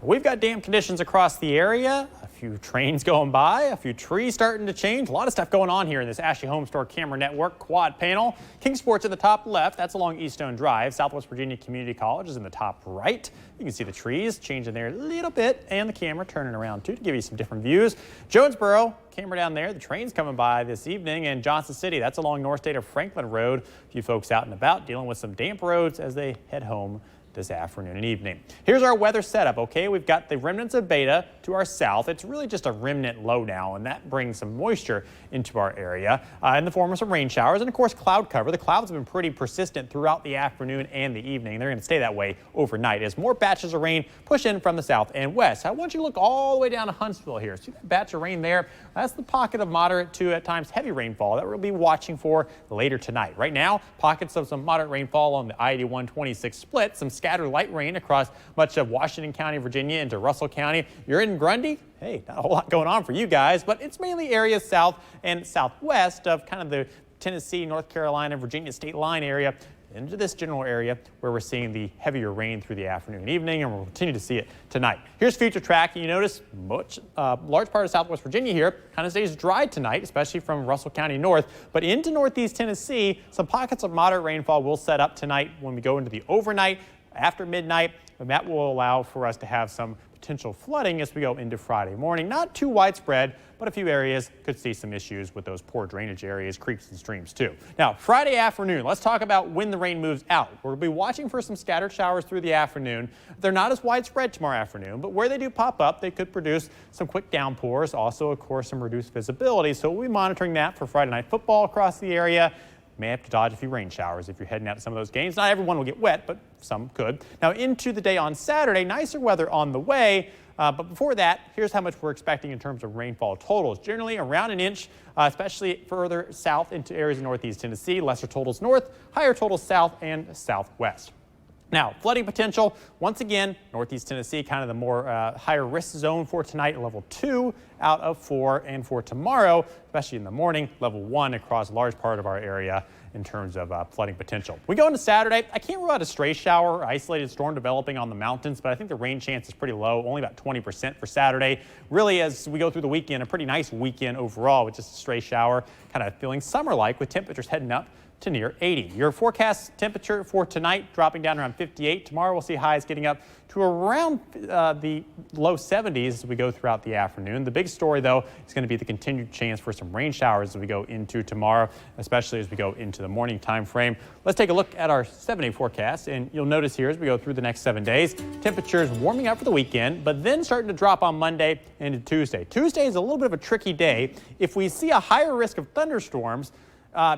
We've got damp conditions across the area, a few trains going by, a few trees starting to change. A lot of stuff going on here in this Ashley Home Store camera network quad panel. Kingsport's at the top left. That's along Eaststone Drive. Southwest Virginia Community College is in the top right. You can see the trees changing there a little bit and the camera turning around too to give you some different views. Jonesboro, camera down there. The train's coming by this evening. And Johnson City, that's along North State of Franklin Road. A few folks out and about dealing with some damp roads as they head home this afternoon and evening. Here's our weather setup, okay? We've got the remnants of beta to our south. It's really just a remnant low now, and that brings some moisture into our area in the form of some rain showers and, of course, cloud cover. The clouds have been pretty persistent throughout the afternoon and the evening. They're going to stay that way overnight as more batches of rain push in from the south and west. I want you to look all the way down to Huntsville here. See that batch of rain there? That's the pocket of moderate to, at times, heavy rainfall that we'll be watching for later tonight. Right now, pockets of some moderate rainfall on the I-81-26 split, some scattered light rain across much of Washington County, Virginia into Russell County. You're in Grundy? Hey, not a whole lot going on for you guys, but it's mainly areas south and southwest of kind of the Tennessee, North Carolina, Virginia state line area into this general area where we're seeing the heavier rain through the afternoon and evening, and we'll continue to see it tonight. Here's future tracking. You notice large part of southwest Virginia here kind of stays dry tonight, especially from Russell County north, but into northeast Tennessee, some pockets of moderate rainfall will set up tonight when we go into the overnight after midnight, and that will allow for us to have some potential flooding as we go into Friday morning. Not too widespread, but a few areas could see some issues with those poor drainage areas, creeks and streams too. Now, Friday afternoon, let's talk about when the rain moves out. We'll be watching for some scattered showers through the afternoon. They're not as widespread tomorrow afternoon, but where they do pop up, they could produce some quick downpours. Also, of course, some reduced visibility. So we'll be monitoring that for Friday night football across the area. May have to dodge a few rain showers if you're heading out to some of those games. Not everyone will get wet, but some could. Now into the day on Saturday, nicer weather on the way. But before that, here's how much we're expecting in terms of rainfall totals. Generally around an inch, especially further south into areas of northeast Tennessee. Lesser totals north, higher totals south and southwest. Now, flooding potential, once again, northeast Tennessee, kind of the more higher risk zone for tonight, level 2 out of 4, and for tomorrow, especially in the morning, level 1 across a large part of our area in terms of flooding potential. We go into Saturday, I can't rule out a stray shower or isolated storm developing on the mountains, but I think the rain chance is pretty low, only about 20% for Saturday. Really, as we go through the weekend, a pretty nice weekend overall with just a stray shower, kind of feeling summer-like with temperatures heading up to near 80. Your forecast temperature for tonight dropping down around 58. Tomorrow we'll see highs getting up to around the low 70s as we go throughout the afternoon. The big story, though, is going to be the continued chance for some rain showers as we go into tomorrow, especially as we go into the morning time frame. Let's take a look at our 7-day forecast, and you'll notice here as we go through the next 7 days, temperatures warming up for the weekend, but then starting to drop on Monday into Tuesday. Tuesday is a little bit of a tricky day. If we see a higher risk of thunderstorms,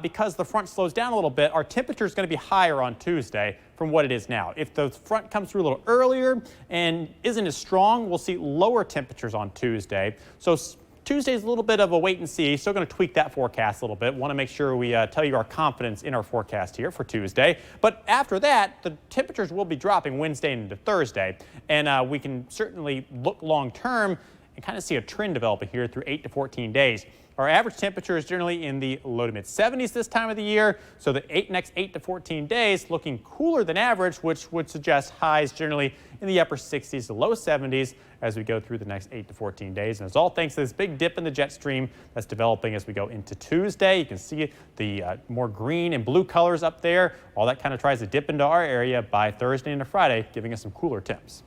because the front slows down a little bit, our temperature is going to be higher on Tuesday from what it is now. If the front comes through a little earlier and isn't as strong, we'll see lower temperatures on Tuesday. So Tuesday is a little bit of a wait and see. Still going to tweak that forecast a little bit. Want to make sure we tell you our confidence in our forecast here for Tuesday. But after that, the temperatures will be dropping Wednesday into Thursday. And we can certainly look long term and kind of see a trend developing here through 8 to 14 days. Our average temperature is generally in the low to mid 70s this time of the year. So the next 8 to 14 days looking cooler than average, which would suggest highs generally in the upper 60s to low 70s as we go through the next 8 to 14 days. And it's all thanks to this big dip in the jet stream that's developing as we go into Tuesday. You can see the more green and blue colors up there. All that kind of tries to dip into our area by Thursday into Friday, giving us some cooler temps.